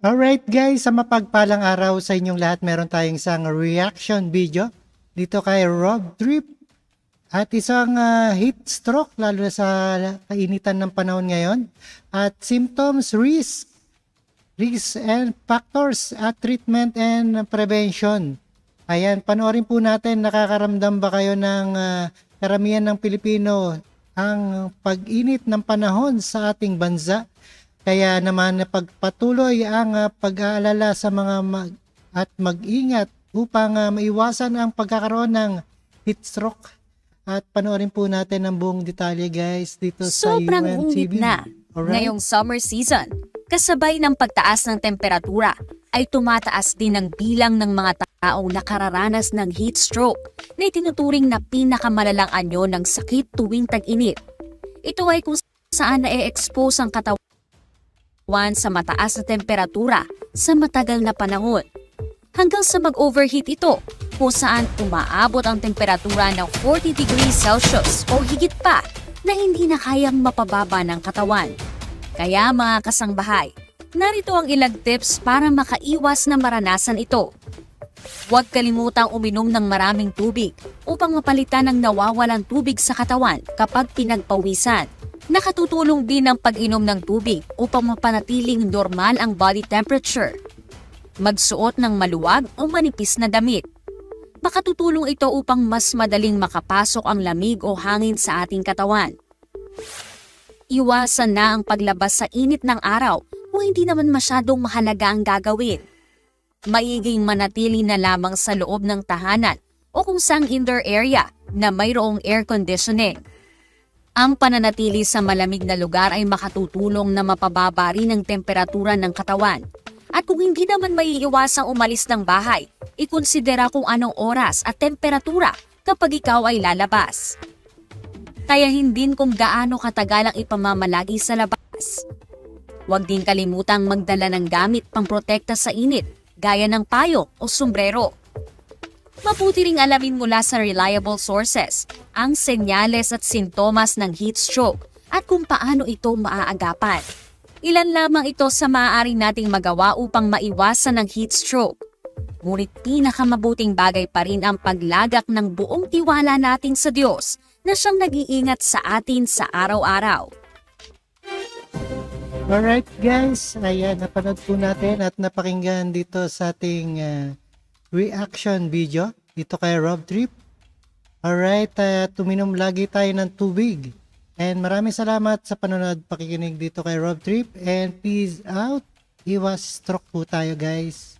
Alright guys, sa mapagpalang araw sa inyong lahat, meron tayong isang reaction video dito kay Rob Trip at isang heat stroke lalo na sa kainitan ng panahon ngayon at symptoms, risks and factors at treatment and prevention. Ayan, panoorin po natin, nakakaramdam ba kayo ng karamihan ng Pilipino ang pag-init ng panahon sa ating bansa? Kaya naman pagpatuloy ang pag-aalala sa mga at mag-ingat upang maiwasan ang pagkakaroon ng heat stroke. At panoorin po natin ang buong detalye guys dito sa Sobrang UNTV. init na ngayong summer season. Kasabay ng pagtaas ng temperatura ay tumataas din ang bilang ng mga taong nakararanas ng heat stroke na itinuturing na pinakamalalang anyo ng sakit tuwing tag-init. Ito ay kung saan na-expose ang katawan sa mataas na temperatura sa matagal na panahon. Hanggang sa mag-overheat ito, kung saan umaabot ang temperatura ng 40 degrees Celsius o higit pa na hindi na kayang mapababa ng katawan. Kaya mga kasangbahay, narito ang ilang tips para makaiwas na maranasan ito. Huwag kalimutang uminom ng maraming tubig upang mapalitan ang nawawalang tubig sa katawan kapag pinagpawisan. Nakatutulong din ang pag-inom ng tubig upang mapanatiling normal ang body temperature. Magsuot ng maluwag o manipis na damit. Makatutulong ito upang mas madaling makapasok ang lamig o hangin sa ating katawan. Iwasan na ang paglabas sa init ng araw kung hindi naman masyadong mahalaga ang gagawin. Maiging manatili na lamang sa loob ng tahanan o kung saang indoor area na mayroong air conditioning. Ang pananatili sa malamig na lugar ay makatutulong na mapababa rin ang temperatura ng katawan. At kung hindi naman maiiwasang umalis ng bahay, ikonsidera kung anong oras at temperatura kapag ikaw ay lalabas. Tayahin din kung gaano katagal ang ipamamalagi sa labas. Huwag din kalimutang magdala ng gamit pangprotekta sa init, gaya ng payo o sombrero. Mabuti ring alamin mula sa reliable sources ang senyales at sintomas ng heat stroke at kung paano ito maaagapan. Ilan lamang ito sa maaari nating magawa upang maiwasan ang heat stroke. Ngunit pinakamabuting bagay pa rin ang paglagak ng buong tiwala natin sa Diyos na siyang nag-iingat sa atin sa araw-araw. Alright guys, ayan, napanood po natin at napakinggan dito sa ating reaction video dito kay Rob Trip. Alright, tuminom lagi tayo ng tubig. And maraming salamat sa panonood, pakikinig dito kay Rob Trip. And peace out. Iwas stroke po tayo guys.